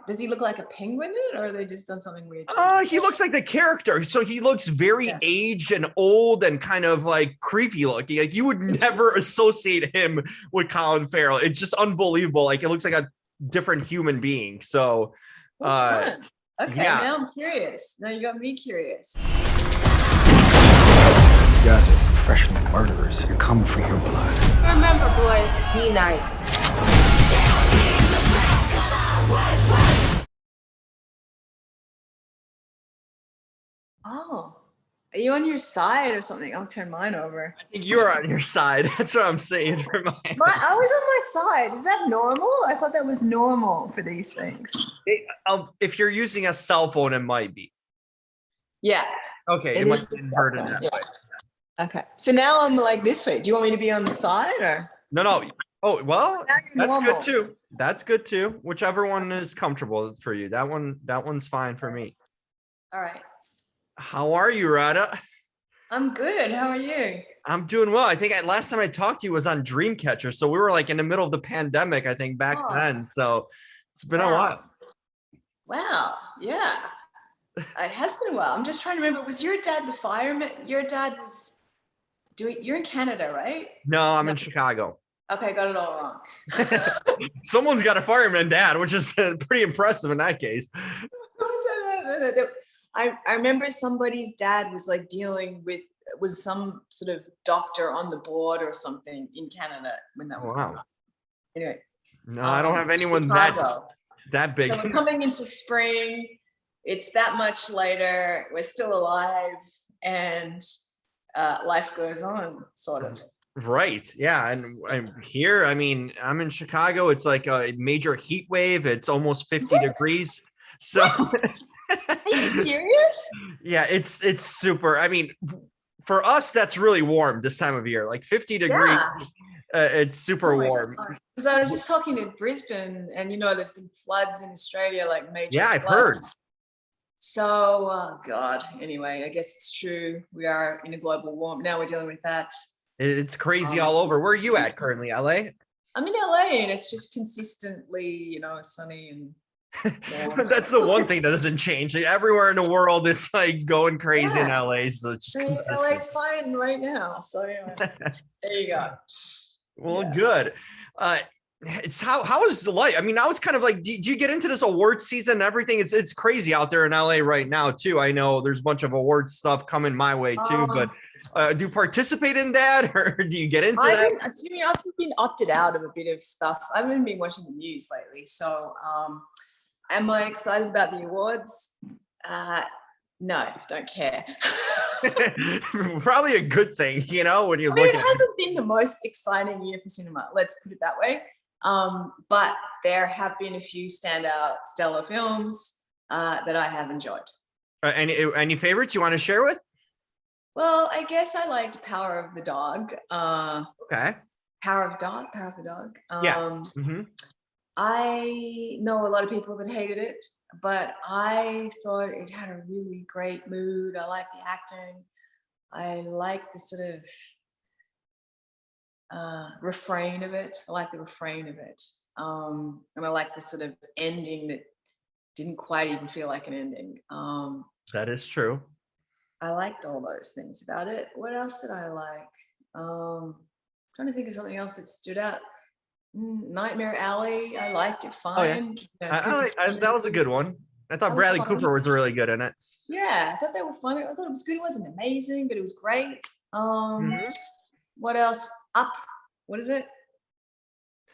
Does he look like a penguin in it, or have they just done something weird? He looks like the character. So he looks very aged and old and kind of like creepy looking. Like you would never associate him with Colin Farrell. It's just unbelievable. Like it looks like a different human being. So okay, now I'm curious. Now you got me curious. You guys are professional murderers. You're coming for your blood. Remember, boys, be nice. Oh, are you on your side or something? I'll turn mine over. I think you're on your side. That's what I'm saying for mine. I was on my side. Is that normal? I thought that was normal for these things. If you're using a cell phone, it might be. Yeah. Okay, it must be heard in that way. Okay, so now I'm like this way. Do you want me to be on the side or? No. Oh, well, that's normal. good too. That's good too. Whichever one is comfortable for you. That one's fine for me. All right. How are you, Radha? I'm good. How are you? I'm doing well. I think last time I talked to you was on Dreamcatcher. So we were like in the middle of the pandemic, I think back then. So it's been a while. Wow. Yeah. It has been a while. I'm just trying to remember. Was your dad the fireman? Your dad was you're in Canada, right? No, I'm in Chicago. Okay, got it all wrong. Someone's got a fireman dad, which is pretty impressive in that case. I remember somebody's dad was like was some sort of doctor on the board or something in Canada when that was going on. Anyway. No, I don't have anyone that big. So we're coming into spring. It's that much later. We're still alive and life goes on, sort of. Right. Yeah. And I'm here. I mean, I'm in Chicago. It's like a major heat wave. It's almost 50 degrees. So are you serious? Yeah, it's super. I mean, for us, that's really warm this time of year, like 50 degrees. It's super warm. Because I was just talking to Brisbane, and there's been floods in Australia, like major floods. I've heard. So, God, anyway, I guess it's true. We are in a global warming. Now we're dealing with that. It's crazy all over. Where are you at currently, LA? I'm in LA, and it's just consistently, sunny and that's the one thing that doesn't change. Like, everywhere in the world, it's like going crazy in LA. So it's just LA's fine right now. So anyway, there you go. Well, good. It's how is the light? I mean, now it's kind of like, do you get into this award season and everything? It's crazy out there in LA right now too. I know there's a bunch of award stuff coming my way too, but do you participate in that, or do you get into that? I've been opted out of a bit of stuff. I haven't been watching the news lately. So am I excited about the awards? No, don't care. Probably a good thing, when you look at it. It hasn't been the most exciting year for cinema, let's put it that way. But there have been a few standout stellar films that I have enjoyed. Any favorites you want to share with? Well, I guess I liked Power of the Dog. Okay. Power of the Dog. Yeah. I know a lot of people that hated it, but I thought it had a really great mood. I like the acting. I like the sort of refrain of it. I like the refrain of it. And I like the sort of ending that didn't quite even feel like an ending. That is true. I liked all those things about it. What else did I like? Trying to think of something else that stood out. Nightmare Alley. I liked it fine. Oh, yeah. That was a good one. I thought Bradley Cooper was really good in it. Yeah, I thought they were fun. I thought it was good. It wasn't amazing, but it was great. What else? Up. What is it?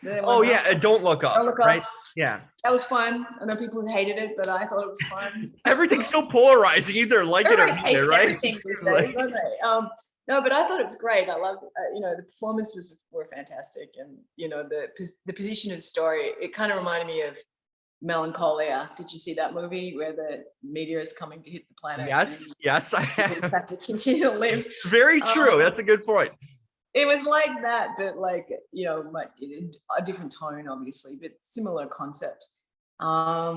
Don't Look Up. Don't Look Up. Right? Yeah. That was fun. I know people hated it, but I thought it was fun. Everything's so polarizing. Either like it or hate it, right? Everything these days, don't they? No, but I thought it was great. I loved, the performances were fantastic, and the position of the story. It kind of reminded me of Melancholia. Did you see that movie where the meteor is coming to hit the planet? Yes, I have to continue to live. Very true. That's a good point. It was like that, but like a different tone, obviously, but similar concept. I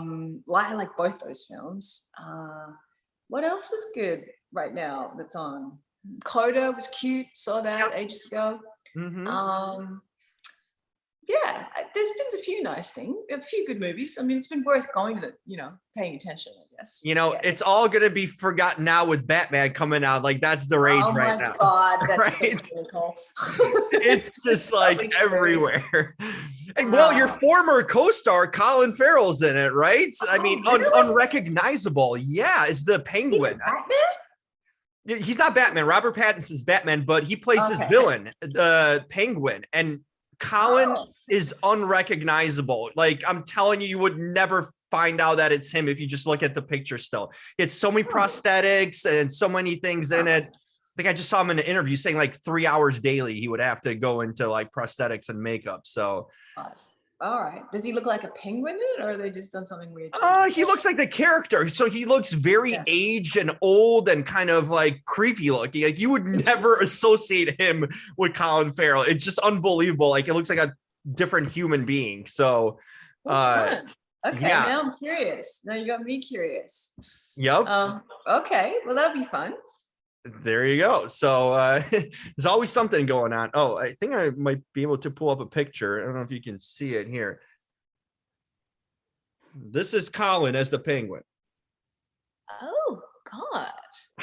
like both those films. What else was good right now that's on? Coda was cute. Saw that ages ago. Yeah, there's been a few nice things, a few good movies. I mean, it's been worth going to paying attention, I guess. Yes. It's all going to be forgotten now with Batman coming out. Like that's the rage right now. Oh my God, that's so right? cynical. It's just like Nobody everywhere. And, well, your former co-star Colin Farrell's in it, right? I mean, really? unrecognizable. Yeah, is the Penguin. He's not Batman. Robert Pattinson's Batman, but he plays his villain, Penguin. And Colin is unrecognizable. Like I'm telling you, you would never find out that it's him if you just look at the picture still. It's so many prosthetics and so many things in it. I think I just saw him in an interview saying like 3 hours daily he would have to go into like prosthetics and makeup. So all right. Does he look like a penguin in it, or are they just done something weird? He looks like the character. So he looks very aged and old and kind of like creepy looking. Like you would never associate him with Colin Farrell. It's just unbelievable. Like it looks like a different human being. So okay, now I'm curious. Now you got me curious. Yep. Okay, well that'll be fun. There you go. So there's always something going on. Oh, I think I might be able to pull up a picture. I don't know if you can see it here. This is Colin as the Penguin. Oh God.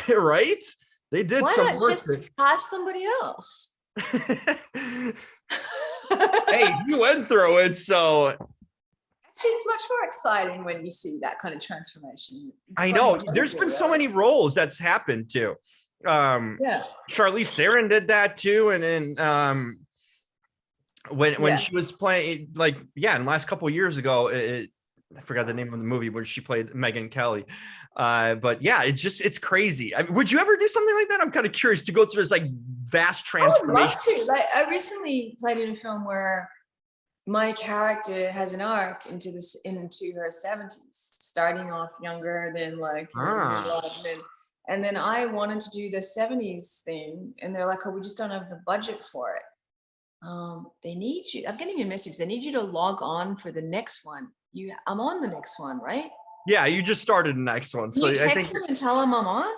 Right? They did Why some not work. just cast somebody else? Hey, you went through it, so Actually, it's much more exciting when you see that kind of transformation. I know there's been so many roles that's happened too. Charlize Theron did that too, and then when she was playing, like in the last couple of years ago, I forgot the name of the movie where she played Megyn Kelly. But yeah, it's crazy. I mean, would you ever do something like that? I'm kind of curious to go through this like vast transformation. I would love to. Like I recently played in a film where my character has an arc into her 70s, starting off younger than like and then I wanted to do the 70s thing, and they're like, oh, we just don't have the budget for it. They need you. I'm getting a message. They need you to log on for the next one. I'm on the next one, right? Yeah, you just started the next one. Can so you text I think them and tell them I'm on?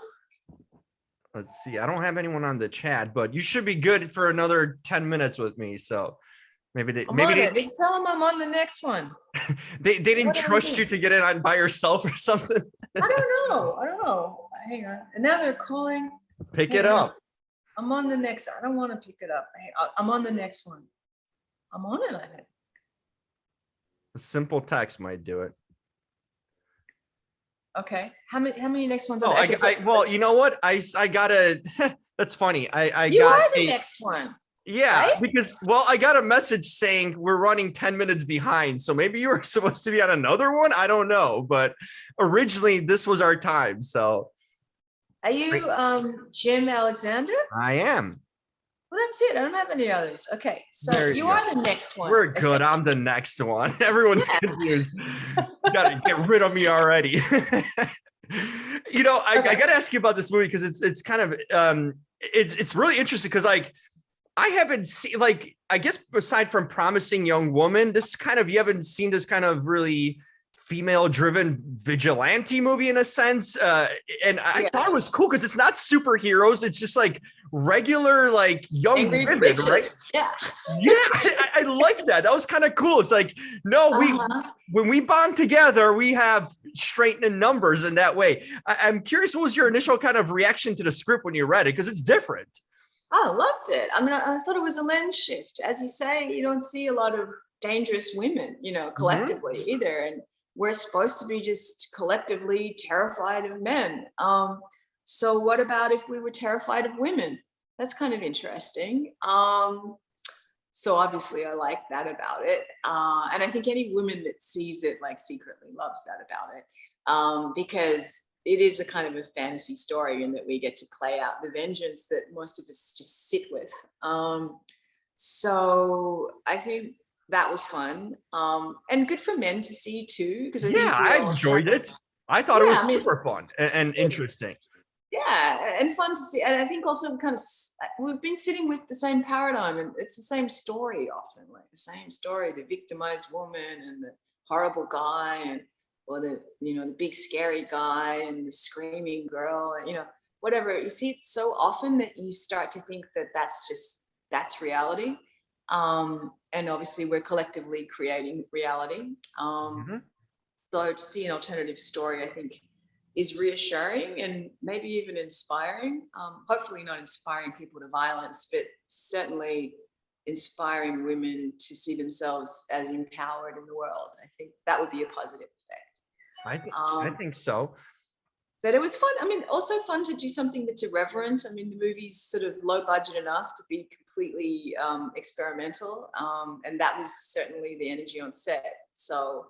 Let's see. I don't have anyone on the chat, but you should be good for another 10 minutes with me. So maybe they tell them I'm on the next one. they didn't trust you to get it on by yourself or something. I don't know. Hang on. And now they're calling. Pick it up. I'm on the next. I don't want to pick it up. I'm on the next one. I'm on it. I think. A simple text might do it. Okay. How many next ones? Oh, well, you know what? I gotta. That's funny. You are the next one. Yeah, right? Because I got a message saying we're running 10 minutes behind. So maybe you were supposed to be on another one. I don't know, but originally this was our time. So are you Jim Alexander? I am. Well, that's it. I don't have any others. Okay, so you are the next one. We're good. I'm the next one. Everyone's confused. You gotta get rid of me already. I gotta ask you about this movie because it's kind of it's really interesting because like I haven't seen, like, I guess aside from Promising Young Woman, you haven't seen this kind of really female driven vigilante movie in a sense. And I thought it was cool because it's not superheroes. It's just like regular, like young angry women, bitches. right? Yeah. Yeah. I like that. That was kind of cool. It's like, no, when we bond together, we have strength in numbers in that way. I'm curious, what was your initial kind of reaction to the script when you read it? Because it's different. I loved it. I mean, I thought it was a lens shift. As you say, you don't see a lot of dangerous women, collectively either. And we're supposed to be just collectively terrified of men. So what about if we were terrified of women? That's kind of interesting. So obviously I like that about it. And I think any woman that sees it like secretly loves that about it. Because it is a kind of a fantasy story in that we get to play out the vengeance that most of us just sit with. So I think that was fun and good for men to see too. Because I enjoyed it. I thought it was super fun and interesting. Yeah, and fun to see. And I think also we've been sitting with the same paradigm, and it's the same story often, like the same story, the victimized woman and the horrible guy, or the big scary guy and the screaming girl, whatever. You see it so often that you start to think that that's reality. and obviously we're collectively creating reality. So to see an alternative story, I think, is reassuring and maybe even inspiring. Hopefully not inspiring people to violence, but certainly inspiring women to see themselves as empowered in the world. I think that would be a positive effect. I think so. But it was fun. I mean, also fun to do something that's irreverent. I mean, the movie's sort of low budget enough to be completely experimental. And that was certainly the energy on set. So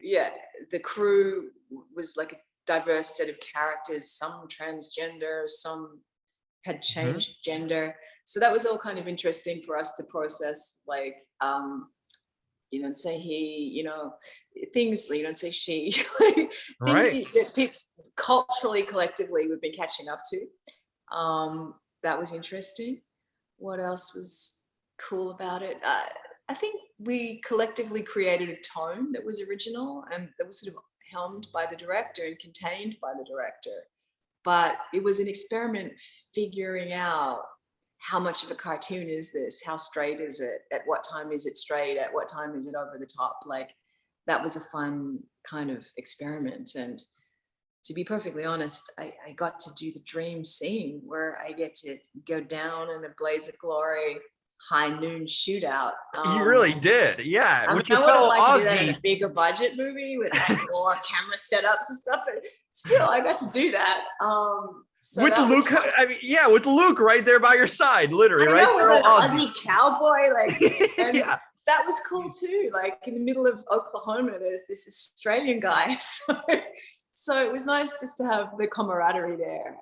yeah, the crew was like a diverse set of characters, some transgender, some had changed gender. So that was all kind of interesting for us to process, like, you don't say he, you know, things, you don't say she, like things that people culturally, collectively, we've been catching up to. That was interesting. What else was cool about it? I think we collectively created a tone that was original and that was sort of helmed by the director and contained by the director. But it was an experiment figuring out how much of a cartoon is this? How straight is it? At what time is it straight? At what time is it over the top? Like, that was a fun kind of experiment. And to be perfectly honest, I got to do the dream scene where I get to go down in a blaze of glory, high noon shootout. You really did, yeah. I mean, I would have liked to do that in a bigger budget movie with like more camera setups and stuff, but still, I got to do that. So with Luke, I mean, yeah, with Luke right there by your side, literally, right? With an Aussie cowboy, like, and yeah. That was cool too. Like in the middle of Oklahoma, there's this Australian guy, so it was nice just to have the camaraderie there.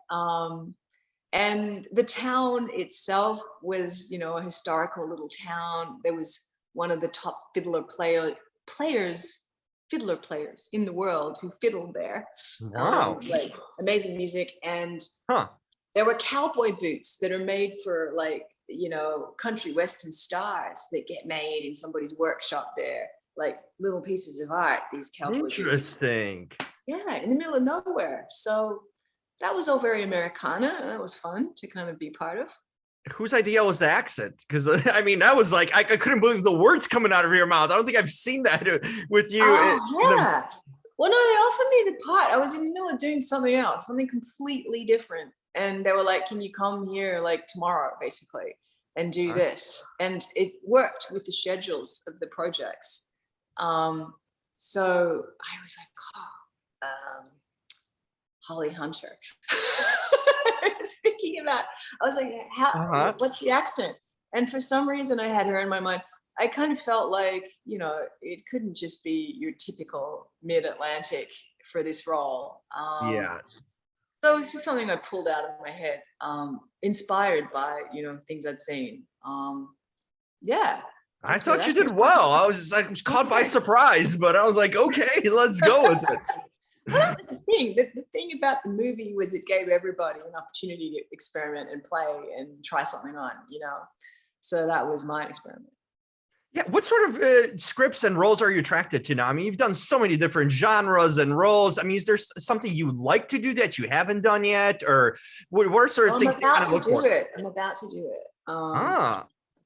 And the town itself was, you know, a historical little town. There was one of the top fiddler players in the world who fiddled there. Wow. Like amazing music. And there were cowboy boots that are made for, like, you know, country western stars that get made in somebody's workshop there, like little pieces of art, these cowboy Interesting. boots. Yeah, in the middle of nowhere. So that was all very Americana, and that was fun to kind of be part of. Whose idea was the accent? Because I mean, that was like, I couldn't believe the words coming out of your mouth. I don't think I've seen that with you. Oh, yeah. Well, no, they offered me the part. I was in the middle of doing something else, something completely different. And they were like, can you come here like tomorrow, basically, and do this? And it worked with the schedules of the projects. So I was like, Holly Hunter. I was thinking about, I was like, what's the accent? And for some reason I had her in my mind. I kind of felt like, you know, it couldn't just be your typical mid-Atlantic for this role. Yeah. So it's just something I pulled out of my head, inspired by, you know, things I'd seen. Yeah. I thought you did well. I was caught by surprise, but I was like, okay, let's go with it. Well, that was the thing. The thing about the movie was it gave everybody an opportunity to experiment and play and try something on, you know. So that was my experiment. Yeah. What sort of scripts and roles are you attracted to now? I mean, you've done so many different genres and roles. I mean, is there something you like to do that you haven't done yet? Or what sort of things? I'm about to do it.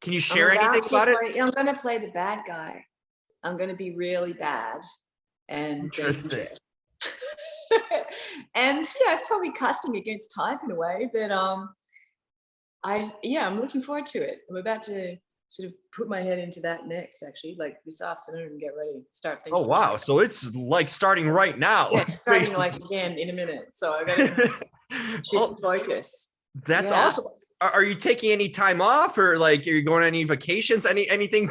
Can you share anything about it? I'm going to play the bad guy. I'm going to be really bad and dangerous. And yeah, it's probably casting against type in a way, but I'm looking forward to it. I'm about to sort of put my head into that next, actually, like this afternoon, and get ready, start thinking. Oh wow, so it's like starting right now. Yeah, it's starting like again in a minute, so I gotta focus. That's awesome. Are you taking any time off, or like are you going on any vacations? Anything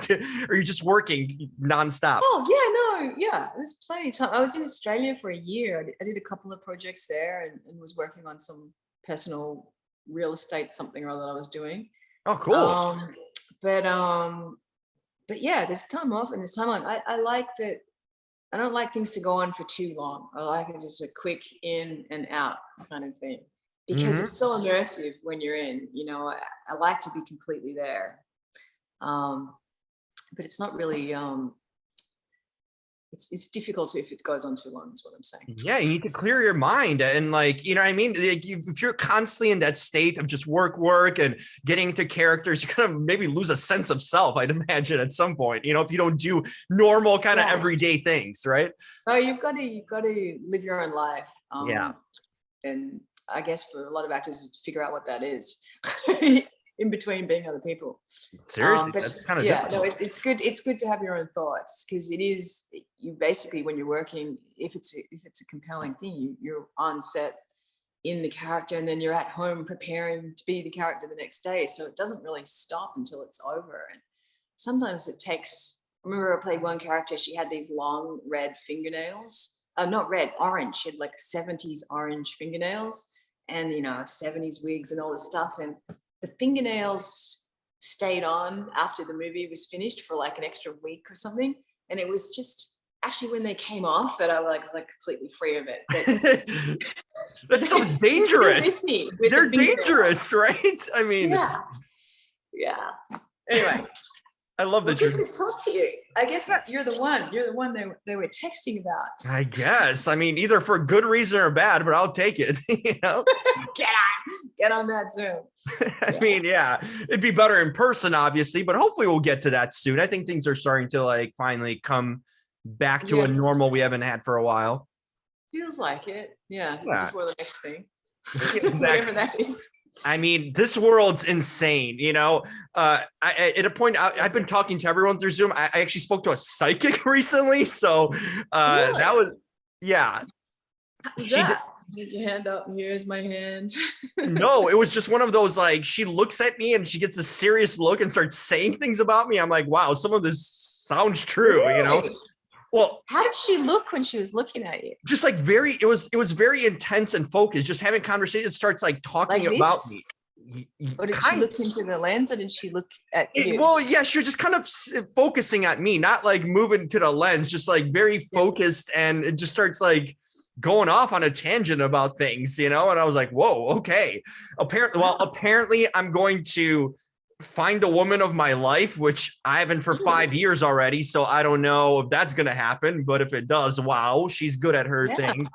are you just working nonstop? Oh yeah, there's plenty of time. I was in Australia for a year. I did a couple of projects there and was working on some personal real estate something or other that I was doing. Oh, cool. But yeah, there's time off and there's time on. I like that. I don't like things to go on for too long. I like it just a quick in and out kind of thing. Because it's so immersive when you're in, you know, I like to be completely there. But it's not really, it's difficult if it goes on too long, is what I'm saying. Yeah, you need to clear your mind and like, you know what I mean? Like, if you're constantly in that state of just work and getting into characters, you're gonna maybe lose a sense of self, I'd imagine at some point, you know, if you don't do normal kind of everyday things, right? Oh, you've got to live your own life. Yeah. And I guess for a lot of actors to figure out what that is in between being other people. Seriously, But that's kind of yeah, difficult. no, it's good. It's good to have your own thoughts, because it is, you basically, when you're working, if it's a compelling thing, you're on set in the character, and then you're at home preparing to be the character the next day. So it doesn't really stop until it's over. And sometimes it takes. I remember I played one character. She had these long red fingernails. Not red, orange. She had like 70s orange fingernails, and 70s wigs and all this stuff. And the fingernails stayed on after the movie was finished for like an extra week or something. And it was just actually when they came off that I was like completely free of it. But that sounds dangerous. They're dangerous, right? I mean, yeah. Anyway. I love that good to talk to you. I guess you're the one they were texting about. I guess. I mean, either for a good reason or bad, but I'll take it. Get on that Zoom. I mean, yeah, it'd be better in person, obviously, but hopefully we'll get to that soon. I think things are starting to like finally come back to a normal we haven't had for a while. Feels like it. Yeah. Before the next thing. Exactly. Whatever that is. I mean, this world's insane, at a point I've been talking to everyone through Zoom. I actually spoke to a psychic recently. So really? That was, yeah. Did your hand up? Here's my hand. No, it was just one of those, like, she looks at me and she gets a serious look and starts saying things about me. I'm like, wow, some of this sounds true, Well, how did she look when she was looking at you? Just like it was very intense and focused, just having conversation, starts like talking like about me. Or did she look into the lens, or did she look at you? Well, yeah, she was just kind of focusing at me, not like moving to the lens, just like very focused, and it just starts like going off on a tangent about things, and I was like, whoa, okay. Apparently I'm going to find a woman of my life, which I haven't for 5 years already. So I don't know if that's going to happen, but if it does, wow, she's good at her thing.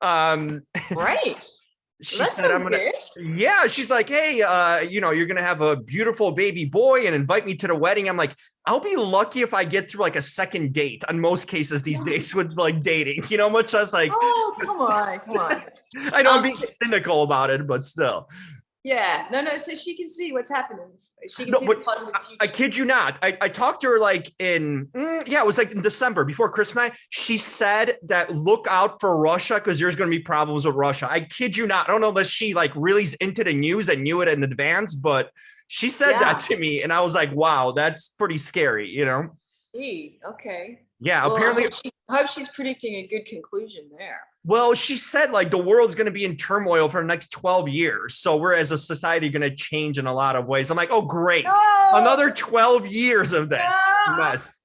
Right. She said, she's like, hey, you're going to have a beautiful baby boy and invite me to the wedding. I'm like, I'll be lucky if I get through like a second date on most cases these days with like dating, much less like, oh, come on. I know I'm being cynical about it, but still. Yeah, no. So she can see what's happening. She can see the positive future. I kid you not. I talked to her like it was like in December before Christmas. She said that look out for Russia because there's going to be problems with Russia. I kid you not. I don't know that she like really is into the news and knew it in advance, but she said that to me, and I was like, wow, that's pretty scary, Gee, okay. Yeah, well, apparently. I hope she's predicting a good conclusion there. Well, she said like the world's going to be in turmoil for the next 12 years. So we're as a society going to change in a lot of ways. I'm like, oh, great. No! Another 12 years of this mess.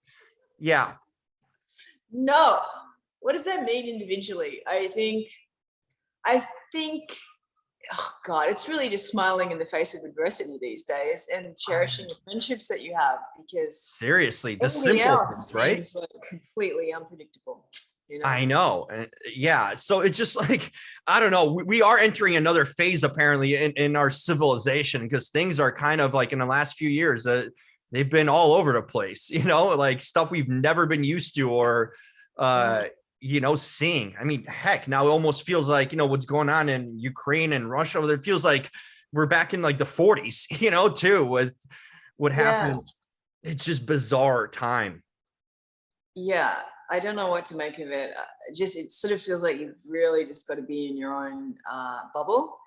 Yeah. No. What does that mean individually? I think, oh God, it's really just smiling in the face of adversity these days and cherishing the friendships that you have, because seriously, the simple things, right? Seems like completely unpredictable. I know. Yeah. So it's just like, I don't know. We are entering another phase apparently in our civilization, because things are kind of like in the last few years they've been all over the place, like stuff we've never been used to or, seeing. I mean, heck, now it almost feels like, what's going on in Ukraine and Russia. It feels like we're back in like the 40s, too, with what happened. It's just bizarre time. Yeah. I don't know what to make of it. It sort of feels like you've really just got to be in your own bubble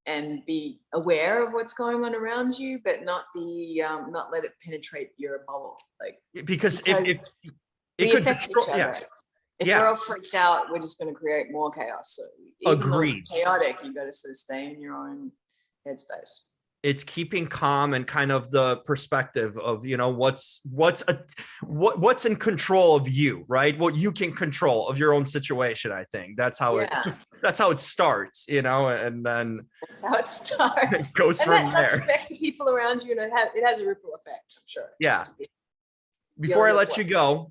and be aware of what's going on around you, but not let it penetrate your bubble. Because if it could destroy. If we're all freaked out, we're just going to create more chaos. So even though it's chaotic, you got to sort of stay in your own headspace. It's keeping calm and kind of the perspective of, what's in control of you, right? What you can control of your own situation. I think that's how it starts, and then that's how it starts. It goes from there. And that does affect the people around you, and it has a ripple effect, I'm sure. Yeah. Before I let you go,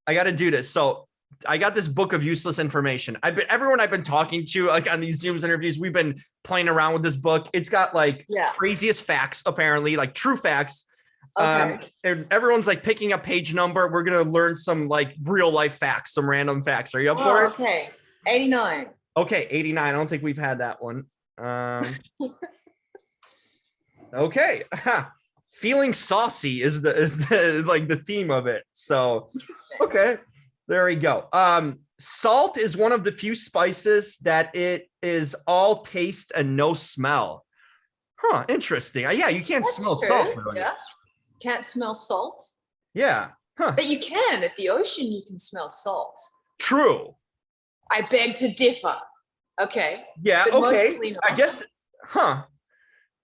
I got to do this. So I got this book of useless information. Everyone I've been talking to, like on these Zooms interviews, we've been playing around with this book. It's got like craziest facts, apparently, like true facts. And everyone's like picking a page number. We're gonna learn some like real life facts, some random facts. Are you up for it? Okay, 89. Okay, 89. I don't think we've had that one. Okay. Feeling saucy is the like the theme of it. So okay, there we go. Salt is one of the few spices that it is all taste and no smell. Huh, interesting. Yeah, you can't smell salt. Really. Yeah. Can't smell salt. Yeah. Huh. But you can. At the ocean, you can smell salt. True. I beg to differ. Okay. Yeah, but okay. mostly not. I guess,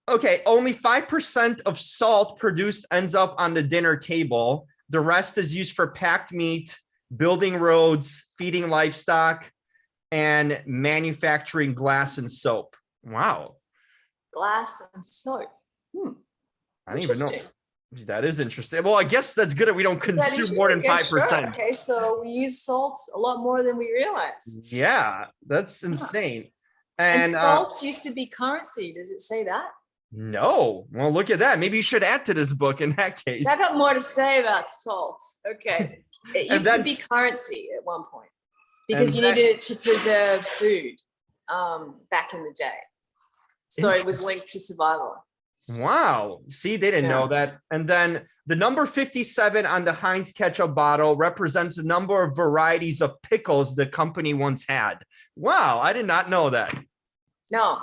okay, only 5% of salt produced ends up on the dinner table. The rest is used for packed meat, building roads, feeding livestock, and manufacturing glass and soap. Wow. Glass and soap. I don't even know. That is interesting. Well, I guess that's good if we don't consume more than 5%. Sure. Okay, so we use salt a lot more than we realize. Yeah, that's insane. And salt used to be currency. Does it say that? No. Well, look at that. Maybe you should add to this book in that case. I got more to say about salt. Okay. It used to be currency at one point because you needed it to preserve food back in the day. So it was linked to survival. Wow. See, they didn't know that. And then the number 57 on the Heinz ketchup bottle represents the number of varieties of pickles the company once had. Wow. I did not know that. No.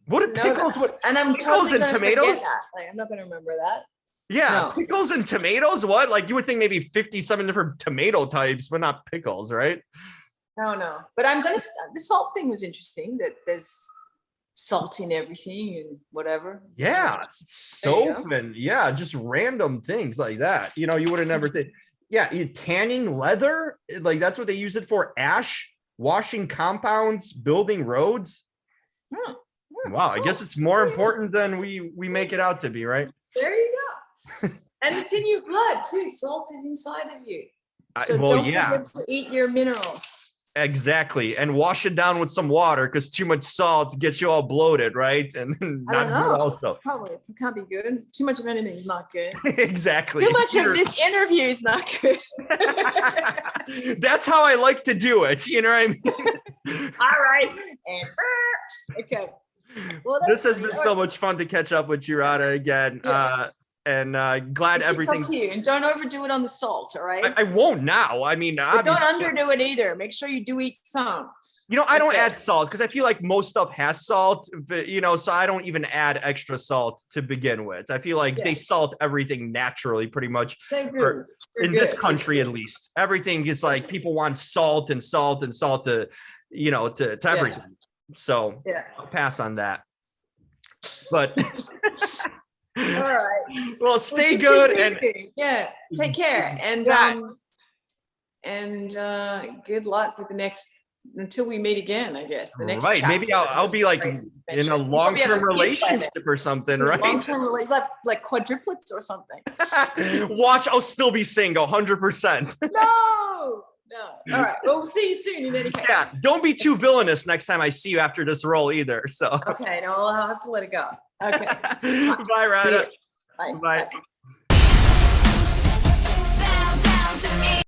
What are pickles? And I'm pickles totally and tomatoes? that. Like, I'm not going to remember that. Yeah. No. Pickles and tomatoes. What? Like you would think maybe 57 different tomato types, but not pickles, right? No. But the salt thing was interesting that there's salt in everything and whatever. Yeah, soap and just random things like that. You know, you would have never think. Yeah, tanning leather, like that's what they use it for. Ash, washing compounds, building roads. Wow, I guess it's more important than we make it out to be, right? There you go. And it's in your blood too. Salt is inside of you. So don't forget to eat your minerals. Exactly. And wash it down with some water because too much salt gets you all bloated, right? And not good also. Probably. It can't be good. Too much of anything is not good. Exactly. Too much of this interview is not good. That's how I like to do it. You know what I mean? All right. And okay. Well, this has been so much fun to catch up with you, Radha, again. Yeah. And glad everything. To you. And don't overdo it on the salt, all right? I won't now. I mean, but don't underdo it either. Make sure you do eat some. You know, I don't add salt because I feel like most stuff has salt, you know, so I don't even add extra salt to begin with. I feel like they salt everything naturally pretty much. In this country, at least. Everything is like people want salt and salt and salt to, you know, to everything. So I'll pass on that. But all right. Well, stay good and take care and good luck with the next until we meet again. I guess the next chapter. Maybe I'll be like in a long-term relationship or something, right? Long-term like quadruplets or something. Watch, I'll still be single, 100%. No. All right. Well, we'll see you soon in any case. Yeah. Don't be too villainous next time I see you after this role either. So. Okay. No, I'll have to let it go. Okay. Bye, Radha. Bye. Bye. Bow down to me.